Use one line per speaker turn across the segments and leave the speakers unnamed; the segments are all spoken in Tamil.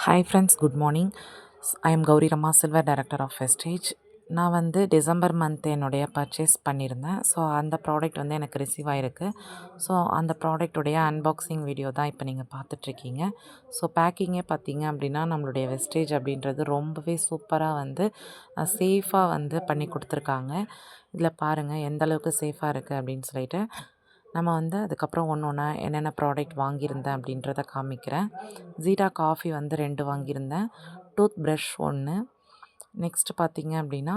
Hi friends, good morning. I am Gowri Rama, silver director of Vestige. நான் வந்து டிசம்பர் மந்த் என்னுடைய பர்ச்சேஸ் பண்ணியிருந்தேன். ஸோ அந்த ப்ராடக்ட் வந்து எனக்கு ரிசீவ் ஆகிருக்கு. ஸோ அந்த ப்ராடக்ட்டுடைய அன்பாக்சிங் வீடியோ தான் இப்போ நீங்கள் பார்த்துட்ருக்கீங்க. ஸோ பேக்கிங்கே பார்த்தீங்க அப்படின்னா நம்மளுடைய வெஸ்டேஜ் அப்படின்றது ரொம்பவே சூப்பராக வந்து சேஃபாக வந்து பண்ணி கொடுத்துருக்காங்க. இதில் பாருங்கள் எந்த அளவுக்கு சேஃபாக இருக்குது அப்படின்னு சொல்லிட்டு. நம்ம வந்து அதுக்கப்புறம் ஒன்று ஒன்றா என்னென்ன ப்ராடக்ட் வாங்கியிருந்தேன் அப்படின்றத காமிக்கிறேன். ஜீரா காஃபி வந்து 2 வாங்கியிருந்தேன். Tooth brush 1. நெக்ஸ்ட்டு பார்த்தீங்க அப்படின்னா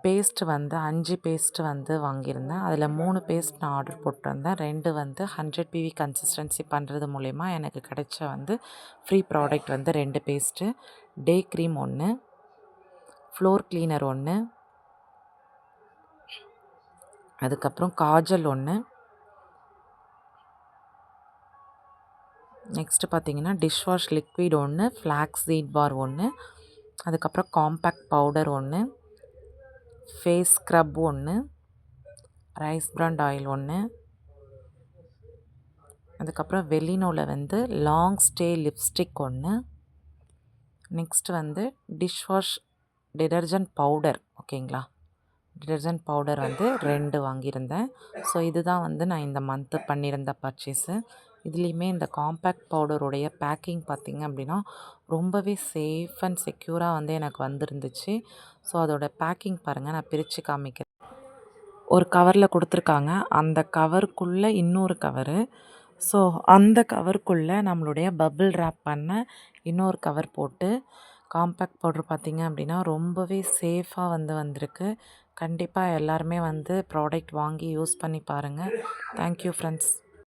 பேஸ்ட்டு வந்து 5 பேஸ்ட்டு வந்து வாங்கியிருந்தேன். அதில் 3 பேஸ்ட் நான் ஆர்டர் போட்டிருந்தேன். 2 வந்து 100 PV கன்சிஸ்டன்சி பண்ணுறது மூலயமா எனக்கு கிடைச்ச வந்து ஃப்ரீ ப்ராடக்ட் வந்து 2 paste. Day cream 1, floor cleaner 1, அதுக்கப்புறம் காஜல் 1, நெக்ஸ்ட்டு பார்த்தீங்கன்னா dishwash liquid 1, flax seed bar 1, அதுக்கப்புறம் compact powder 1, face scrub 1, rice brand oil 1, அதுக்கப்புறம் வெலினோவில் வந்து லாங் ஸ்டே லிப்ஸ்டிக் 1, நெக்ஸ்ட்டு வந்து டிஷ்வாஷ் டிடர்ஜென்ட் பவுடர், ஓகேங்களா, டிடர்ஜென்ட் பவுடர் வந்து 2 வாங்கியிருந்தேன். ஸோ இதுதான் வந்து நான் இந்த மந்த்து பண்ணியிருந்த பர்ச்சேஸு. இதுலேயுமே இந்த காம்பேக்ட் பவுடருடைய பேக்கிங் பார்த்திங்க அப்படின்னா ரொம்பவே சேஃப் அண்ட் செக்யூராக வந்து எனக்கு வந்துருந்துச்சு. ஸோ அதோட பேக்கிங் பாருங்கள், நான் பிரித்து காமிக்கிறேன். ஒரு கவரில் கொடுத்துருக்காங்க. அந்த கவருக்குள்ளே இன்னொரு கவரு. ஸோ அந்த கவருக்குள்ளே நம்மளுடைய பபிள் ரேப் பண்ண இன்னொரு கவர் போட்டு காம்பேக்ட் பவுடர் பார்த்திங்க அப்படின்னா ரொம்பவே சேஃபாக வந்து வந்திருக்கு. கண்டிப்பாக எல்லாருமே வந்து ப்ராடக்ட் வாங்கி யூஸ் பண்ணி பாருங்கள். Thank you friends.